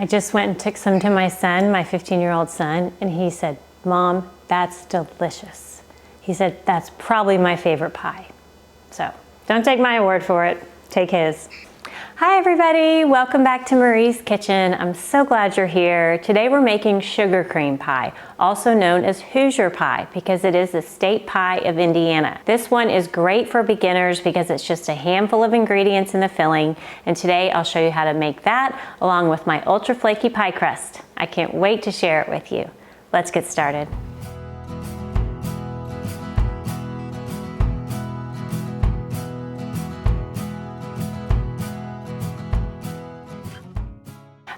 I just went and took some to my son, my 15-year-old son, and he said, "Mom, that's delicious." He said, "That's probably my favorite pie." So don't take my word for it, take his. Hi everybody, welcome back to Marie's Kitchen. I'm so glad you're here. Today we're making sugar cream pie, also known as Hoosier Pie, because it is the state pie of Indiana. This one is great for beginners because it's just a handful of ingredients in the filling, and today I'll show you how to make that along with my ultra flaky pie crust. I can't wait to share it with you. Let's get started.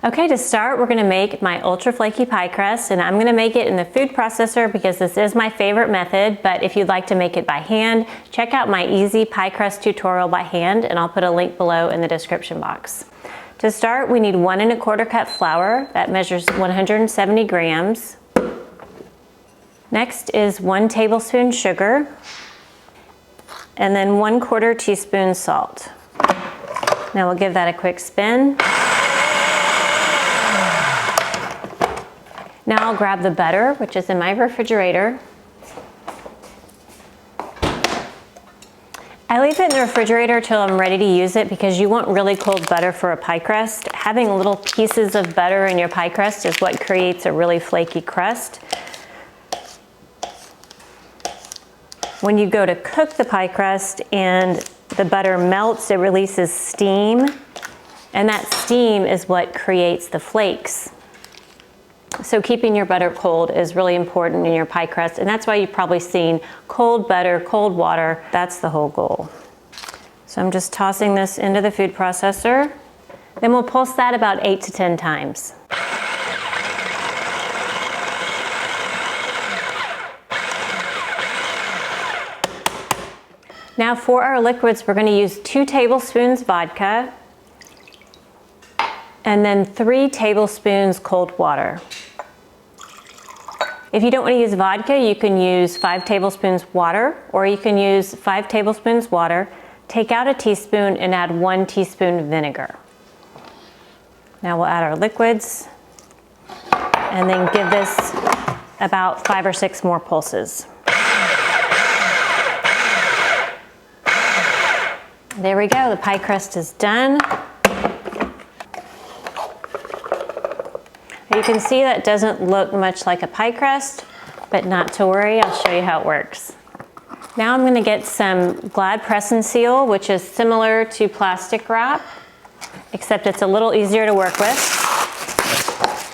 Okay, to start, we're gonna make my ultra flaky pie crust, and I'm gonna make it in the food processor because this is my favorite method, but if you'd like to make it by hand, check out my easy pie crust tutorial by hand, and I'll put a link below in the description box. To start, we need 1 1/4 cup flour that measures 170 grams. Next is 1 tablespoon sugar, and then 1/4 teaspoon salt. Now we'll give that a quick spin. Now I'll grab the butter, which is in my refrigerator. I leave it in the refrigerator till I'm ready to use it because you want really cold butter for a pie crust. Having little pieces of butter in your pie crust is what creates a really flaky crust. When you go to cook the pie crust and the butter melts, it releases steam, and that steam is what creates the flakes. So keeping your butter cold is really important in your pie crust, and that's why you've probably seen cold butter, cold water. That's the whole goal. So I'm just tossing this into the food processor. Then we'll pulse that about 8 to 10 times. Now for our liquids, we're going to use 2 tablespoons vodka and then 3 tablespoons cold water. If you don't want to use vodka, you can use 5 tablespoons water, or you can use 5 tablespoons water, take out a teaspoon and add 1 teaspoon vinegar. Now we'll add our liquids and then give this about 5 or 6 more pulses. There we go, the pie crust is done. You can see that doesn't look much like a pie crust, but not to worry, I'll show you how it works. Now I'm gonna get some Glad press and seal, which is similar to plastic wrap, except it's a little easier to work with.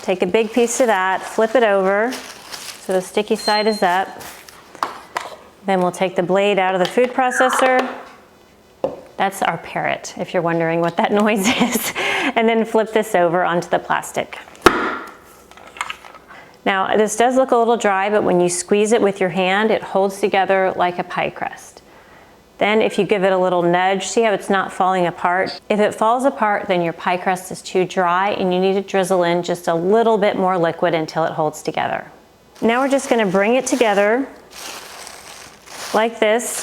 Take a big piece of that, flip it over, so the sticky side is up. Then we'll take the blade out of the food processor. That's our parrot, if you're wondering what that noise is. And then flip this over onto the plastic. Now, this does look a little dry, but when you squeeze it with your hand, it holds together like a pie crust. Then if you give it a little nudge, see how it's not falling apart? If it falls apart, then your pie crust is too dry and you need to drizzle in just a little bit more liquid until it holds together. Now we're just gonna bring it together like this.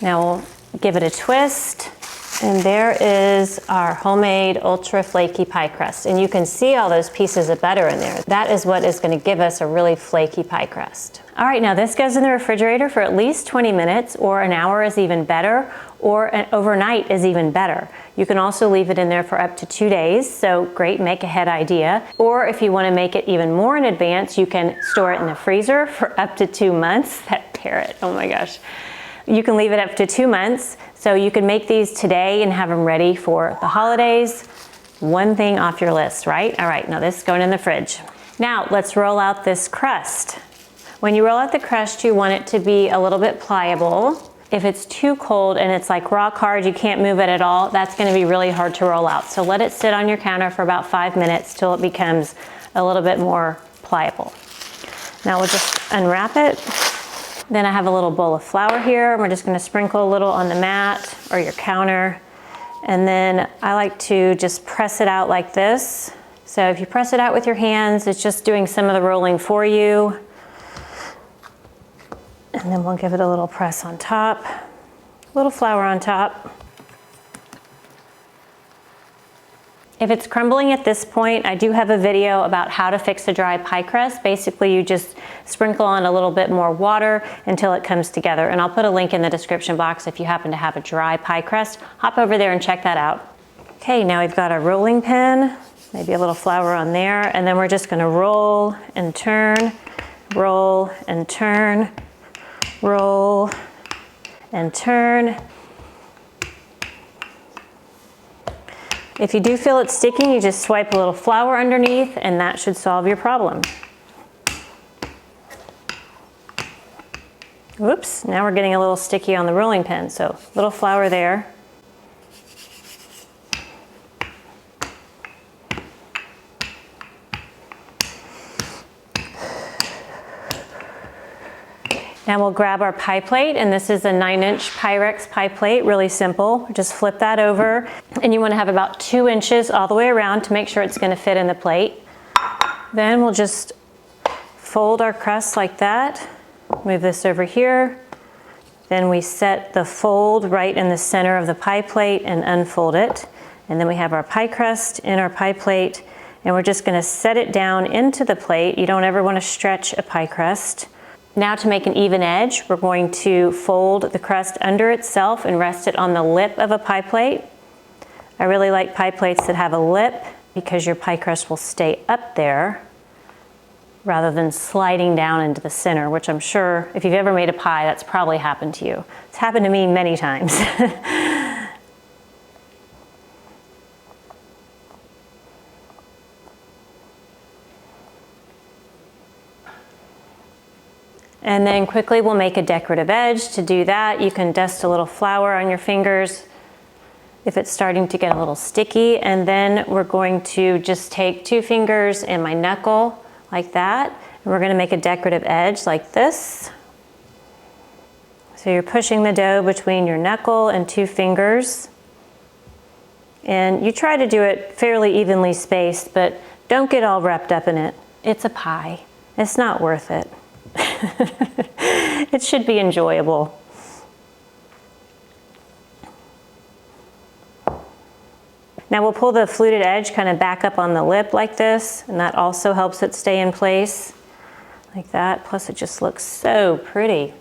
Now we'll give it a twist. And there is our homemade ultra flaky pie crust. And you can see all those pieces of butter in there. That is what is going to give us a really flaky pie crust. All right, now this goes in the refrigerator for at least 20 minutes, or an hour is even better, or an overnight is even better. You can also leave it in there for up to 2 days, so great make ahead idea. Or if you want to make it even more in advance, you can store it in the freezer for up to 2 months. That parrot, oh my gosh. You can leave it up to 2 months, so you can make these today and have them ready for the holidays. One thing off your list, right? All right, now this is going in the fridge. Now let's roll out this crust. When you roll out the crust, you want it to be a little bit pliable. If it's too cold and it's like rock hard, you can't move it at all, that's going to be really hard to roll out. So let it sit on your counter for about 5 minutes till it becomes a little bit more pliable. Now we'll just unwrap it. Then I have a little bowl of flour here. We're just gonna sprinkle a little on the mat or your counter. And then I like to just press it out like this. So if you press it out with your hands, it's just doing some of the rolling for you. And then we'll give it a little press on top, a little flour on top. If it's crumbling at this point, I do have a video about how to fix a dry pie crust. Basically, you just sprinkle on a little bit more water until it comes together. And I'll put a link in the description box if you happen to have a dry pie crust. Hop over there and check that out. Okay, now we've got our rolling pin, maybe a little flour on there, and then we're just gonna roll and turn, roll and turn, roll and turn. If you do feel it sticking, you just swipe a little flour underneath and that should solve your problem. Whoops, now we're getting a little sticky on the rolling pin, so a little flour there. Now we'll grab our pie plate, and this is a 9-inch Pyrex pie plate, really simple. Just flip that over, and you want to have about 2 inches all the way around to make sure it's going to fit in the plate. Then we'll just fold our crust like that, move this over here. Then we set the fold right in the center of the pie plate and unfold it. And then we have our pie crust in our pie plate, and we're just going to set it down into the plate. You don't ever want to stretch a pie crust. Now to make an even edge, we're going to fold the crust under itself and rest it on the lip of a pie plate. I really like pie plates that have a lip because your pie crust will stay up there rather than sliding down into the center, which I'm sure if you've ever made a pie, that's probably happened to you. It's happened to me many times. And then quickly we'll make a decorative edge. To do that, you can dust a little flour on your fingers if it's starting to get a little sticky. And then we're going to just take 2 fingers and my knuckle like that. And we're gonna make a decorative edge like this. So you're pushing the dough between your knuckle and 2 fingers. And you try to do it fairly evenly spaced, but don't get all wrapped up in it. It's a pie. It's not worth it. It should be enjoyable. Now we'll pull the fluted edge kind of back up on the lip like this, and that also helps it stay in place like that. Plus it just looks so pretty.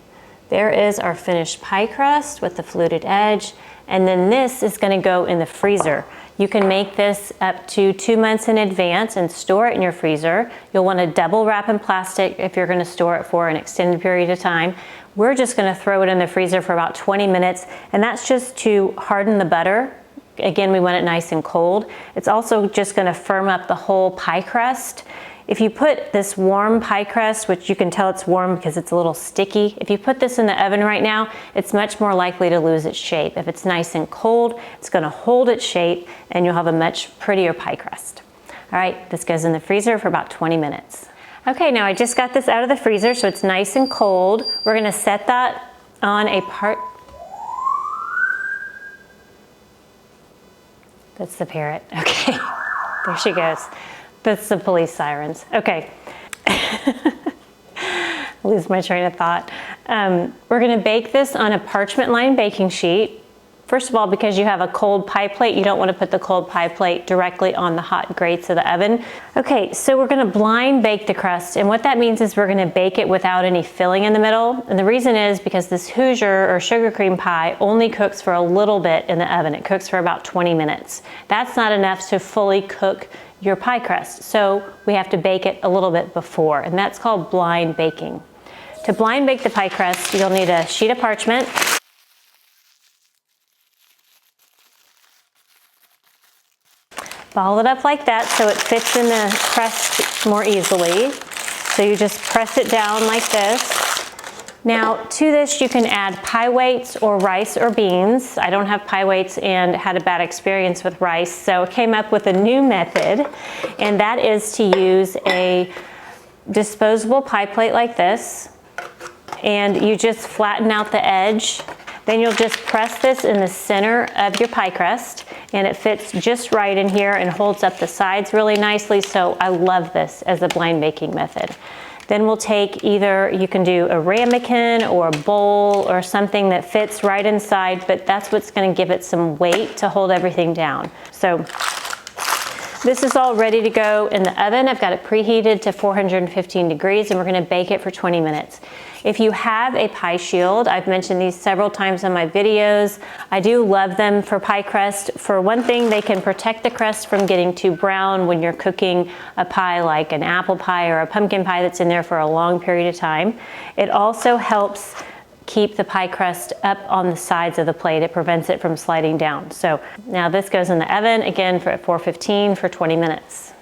There is our finished pie crust with the fluted edge, and then this is going to go in the freezer. You can make this up to 2 months in advance and store it in your freezer. You'll want to double wrap in plastic if you're going to store it for an extended period of time. We're just going to throw it in the freezer for about 20 minutes, and that's just to harden the butter. Again, we want it nice and cold. It's also just going to firm up the whole pie crust. If you put this warm pie crust, which you can tell it's warm because it's a little sticky, if you put this in the oven right now, it's much more likely to lose its shape. If it's nice and cold, it's going to hold its shape and you'll have a much prettier pie crust. All right, this goes in the freezer for about 20 minutes. Okay, now I just got this out of the freezer, so it's nice and cold. We're going to set that on a part. That's the parrot. Okay, there she goes. That's the police sirens. Okay. Lose my train of thought. We're gonna bake this on a parchment lined baking sheet. First of all, because you have a cold pie plate, you don't want to put the cold pie plate directly on the hot grates of the oven. Okay, so we're going to blind bake the crust, and what that means is we're going to bake it without any filling in the middle. And the reason is because this Hoosier or sugar cream pie only cooks for a little bit in the oven. It cooks for about 20 minutes. That's not enough to fully cook your pie crust, so we have to bake it a little bit before, and that's called blind baking. To blind bake the pie crust, you'll need a sheet of parchment. Ball it up like that so it fits in the crust more easily. So you just press it down like this. Now to this you can add pie weights or rice or beans. I don't have pie weights and had a bad experience with rice, so I came up with a new method, and that is to use a disposable pie plate like this, and you just flatten out the edge. Then you'll just press this in the center of your pie crust, and it fits just right in here and holds up the sides really nicely, so I love this as a blind baking method. Then we'll take either, you can do a ramekin or a bowl or something that fits right inside, but that's what's gonna give it some weight to hold everything down. So This is all ready to go in the oven. I've got it preheated to 415 degrees and we're gonna bake it for 20 minutes. If you have a pie shield, I've mentioned these several times in my videos. I do love them for pie crust. For one thing, they can protect the crust from getting too brown when you're cooking a pie like an apple pie or a pumpkin pie that's in there for a long period of time. It also helps keep the pie crust up on the sides of the plate. It prevents it from sliding down. So now this goes in the oven again at 415 for 20 minutes.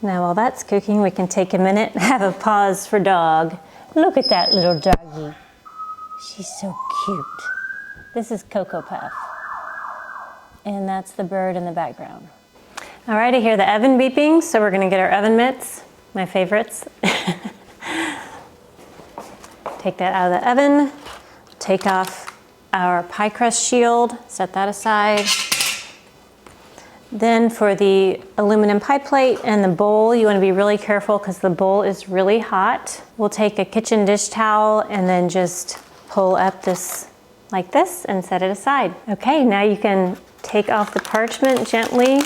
Now while that's cooking, we can take a minute and have a pause for dog. Look at that little doggy. She's so cute. This is Cocoa Puff. And that's the bird in the background. All right, I hear the oven beeping, so we're gonna get our oven mitts. My favorites. Take that out of the oven, take off our pie crust shield, set that aside. Then for the aluminum pie plate and the bowl, you want to be really careful because the bowl is really hot. We'll take a kitchen dish towel and then just pull up this like this and set it aside. Okay, now you can take off the parchment gently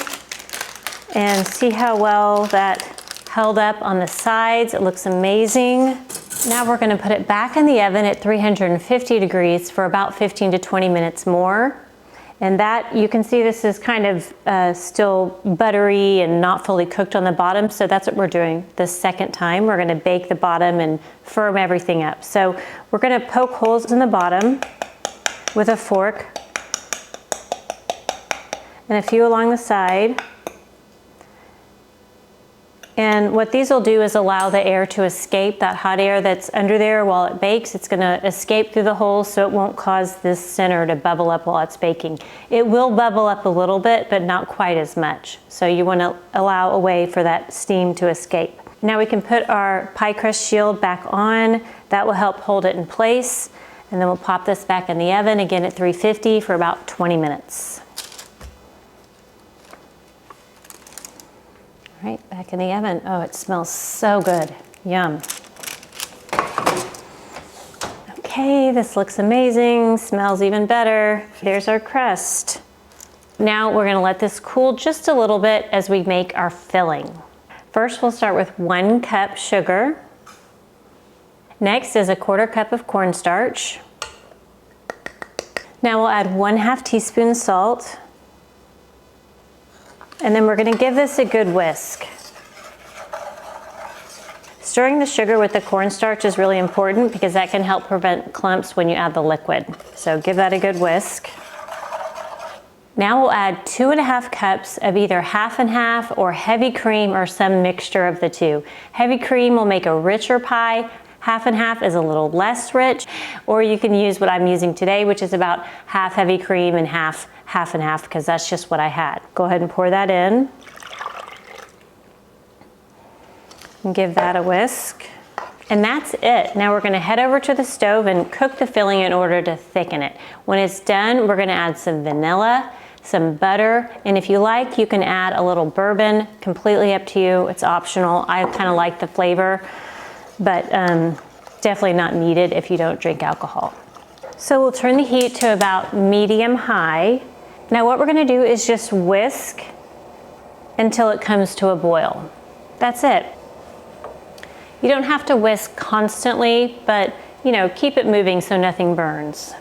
and see how well that held up on the sides. It looks amazing. Now we're going to put it back in the oven at 350 degrees for about 15 to 20 minutes more. And that, you can see this is kind of still buttery and not fully cooked on the bottom, so that's what we're doing the second time. We're going to bake the bottom and firm everything up. So we're going to poke holes in the bottom with a fork and a few along the side. And what these will do is allow the air to escape, that hot air that's under there while it bakes. It's gonna escape through the holes so it won't cause this center to bubble up while it's baking. It will bubble up a little bit, but not quite as much. So you wanna allow a way for that steam to escape. Now we can put our pie crust shield back on. That will help hold it in place. And then we'll pop this back in the oven, again at 350 for about 20 minutes. All right, back in the oven. Oh, it smells so good. Yum. Okay, this looks amazing, smells even better. There's our crust. Now we're gonna let this cool just a little bit as we make our filling. First, we'll start with 1 cup sugar. Next is a 1/4 cup of cornstarch. Now we'll add 1/2 teaspoon salt. And then we're gonna give this a good whisk. Stirring the sugar with the cornstarch is really important because that can help prevent clumps when you add the liquid. So give that a good whisk. Now we'll add 2.5 cups of either half and half or heavy cream or some mixture of the two. Heavy cream will make a richer pie. Half and half is a little less rich, or you can use what I'm using today, which is about half heavy cream and half and half, because that's just what I had. Go ahead and pour that in. And give that a whisk. And that's it. Now we're gonna head over to the stove and cook the filling in order to thicken it. When it's done, we're gonna add some vanilla, some butter, and if you like, you can add a little bourbon, completely up to you. It's optional. I kind of like the flavor, but definitely not needed if you don't drink alcohol. So we'll turn the heat to about medium high. Now what we're gonna do is just whisk until it comes to a boil. That's it. You don't have to whisk constantly, but you know, keep it moving so nothing burns.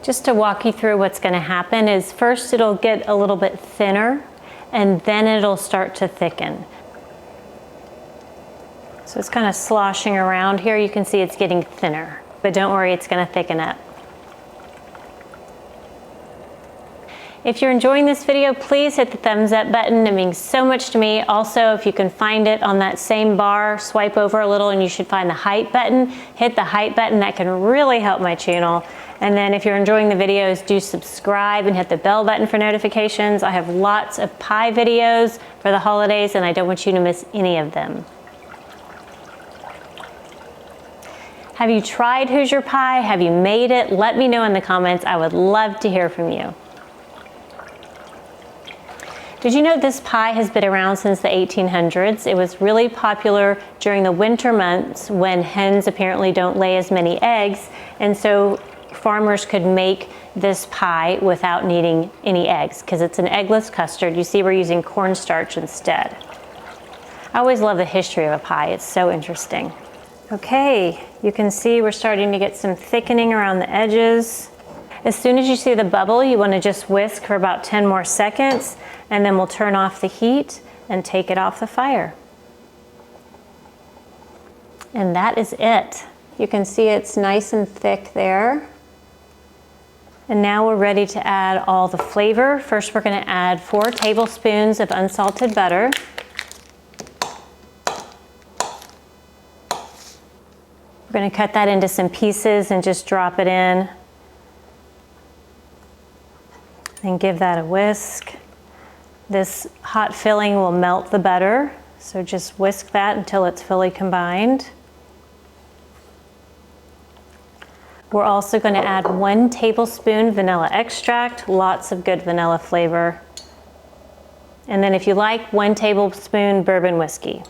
Just to walk you through what's gonna happen is first it'll get a little bit thinner and then it'll start to thicken. So it's kind of sloshing around here. You can see it's getting thinner, but don't worry, it's gonna thicken up. If you're enjoying this video, please hit the thumbs up button. It means so much to me. Also, if you can find it on that same bar, swipe over a little and you should find the hype button. Hit the hype button, that can really help my channel. And then if you're enjoying the videos, do subscribe and hit the bell button for notifications. I have lots of pie videos for the holidays and I don't want you to miss any of them. Have you tried Hoosier Pie? Have you made it? Let me know in the comments. I would love to hear from you. Did you know this pie has been around since the 1800s? It was really popular during the winter months when hens apparently don't lay as many eggs, and so farmers could make this pie without needing any eggs because it's an eggless custard. You see we're using cornstarch instead. I always love the history of a pie. It's so interesting. Okay, you can see we're starting to get some thickening around the edges. As soon as you see the bubble, you want to just whisk for about 10 more seconds, and then we'll turn off the heat and take it off the fire. And that is it. You can see it's nice and thick there. And now we're ready to add all the flavor. First, we're going to add 4 tablespoons of unsalted butter. We're going to cut that into some pieces and just drop it in. And give that a whisk. This hot filling will melt the butter, so just whisk that until it's fully combined. We're also going to add 1 tablespoon vanilla extract, lots of good vanilla flavor. And then if you like, 1 tablespoon bourbon whiskey.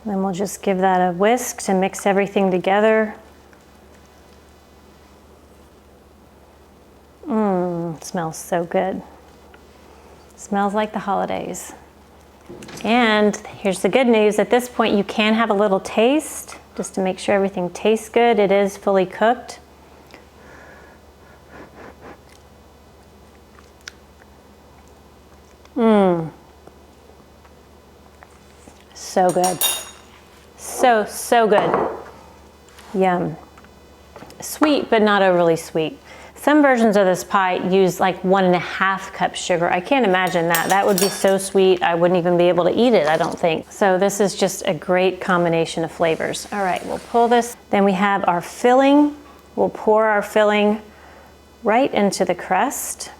Then we'll just give that a whisk to mix everything together. It smells so good. Smells like the holidays. And here's the good news. At this point, you can have a little taste just to make sure everything tastes good. It is fully cooked. So good. So good. Yum. Sweet, but not overly sweet. Some versions of this pie use like 1.5 cups sugar. I can't imagine that. That would be so sweet, I wouldn't even be able to eat it, I don't think. So this is just a great combination of flavors. All right, we'll pull this. Then we have our filling. We'll pour our filling right into the crust.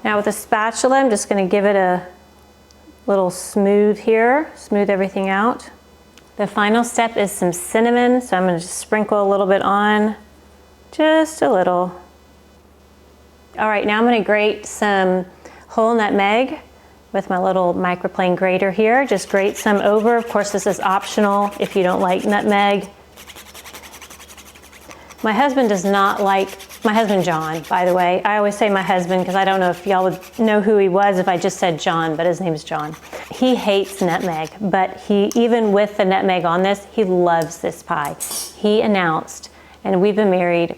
Now with a spatula, I'm just going to give it a little smooth here, smooth everything out. The final step is some cinnamon, so I'm going to just sprinkle a little bit on, just a little. All right, now I'm going to grate some whole nutmeg with my little microplane grater here. Just grate some over. Of course, this is optional if you don't like nutmeg. My husband does not like, my husband John, by the way. I always say my husband because I don't know if y'all would know who he was if I just said John, but his name's John. He hates nutmeg, but he, even with the nutmeg on this, he loves this pie. He announced, and we've been married,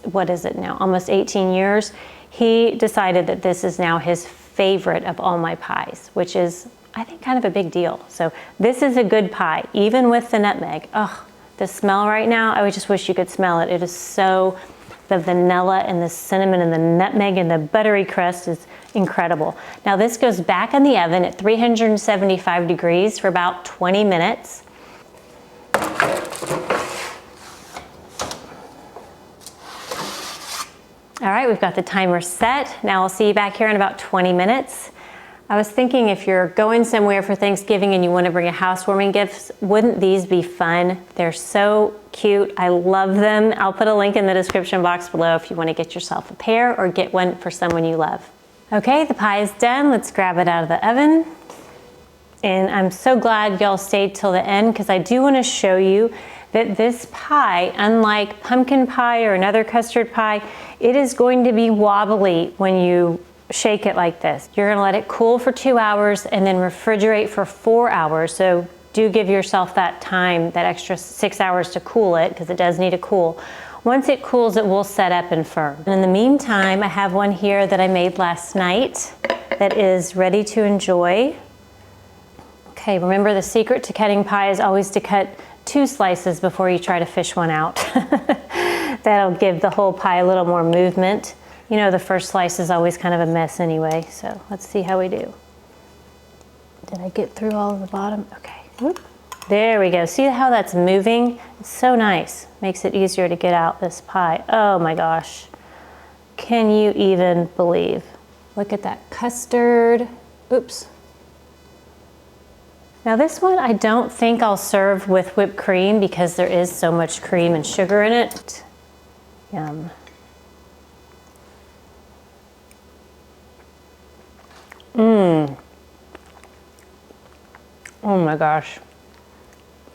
what is it now, almost 18 years. He decided that this is now his favorite of all my pies, which is, I think, kind of a big deal. So this is a good pie, even with the nutmeg. Oh, the smell right now, I just wish you could smell it. It is so, the vanilla and the cinnamon and the nutmeg and the buttery crust is incredible. Now this goes back in the oven at 375 degrees for about 20 minutes. All right, we've got the timer set. Now I'll see you back here in about 20 minutes. I was thinking if you're going somewhere for Thanksgiving and you want to bring a housewarming gift, wouldn't these be fun? They're so cute. I love them. I'll put a link in the description box below if you want to get yourself a pair or get one for someone you love. Okay, the pie is done. Let's grab it out of the oven. And I'm so glad y'all stayed till the end because I do want to show you that this pie, unlike pumpkin pie or another custard pie, it is going to be wobbly when you shake it like this. You're gonna let it cool for 2 hours and then refrigerate for 4 hours. So do give yourself that time, that extra 6 hours to cool it because it does need to cool. Once it cools, it will set up and firm. And in the meantime, I have one here that I made last night that is ready to enjoy. Okay, remember the secret to cutting pie is always to cut 2 slices before you try to fish one out. That'll give the whole pie a little more movement. You know, the first slice is always kind of a mess anyway, so let's see how we do. Did I get through all of the bottom? Okay, whoop. There we go. See how that's moving? It's so nice. Makes it easier to get out this pie. Oh my gosh. Can you even believe? Look at that custard. Oops. Now this one I don't think I'll serve with whipped cream because there is so much cream and sugar in it. Yum. Oh my gosh.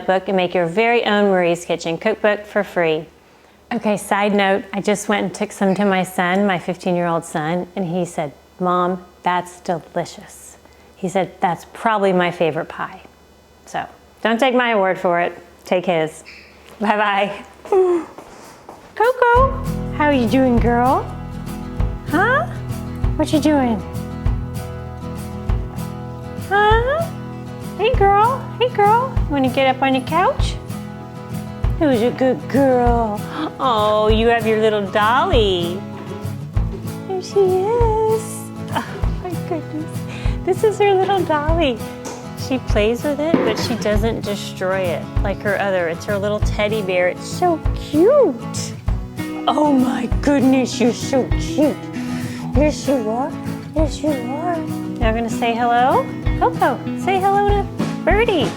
notebook and make your very own Marie's Kitchen cookbook for free. Okay, side note, I just went and took some to my son, my 15-year-old son, and he said, Mom, that's delicious. He said, that's probably my favorite pie. So don't take my word for it, take his. Bye-bye. Coco, how are you doing, girl? Huh? What you doing? Huh? Hey girl, you wanna get up on your couch? Who's a good girl? Oh, you have your little dolly. There she is. Oh my goodness. This is her little dolly. She plays with it, but she doesn't destroy it like her other. It's her little teddy bear. It's so cute. Oh my goodness, you're so cute. Yes, you are. Yes, you are. Now we're gonna say hello. Coco, say hello to Birdie.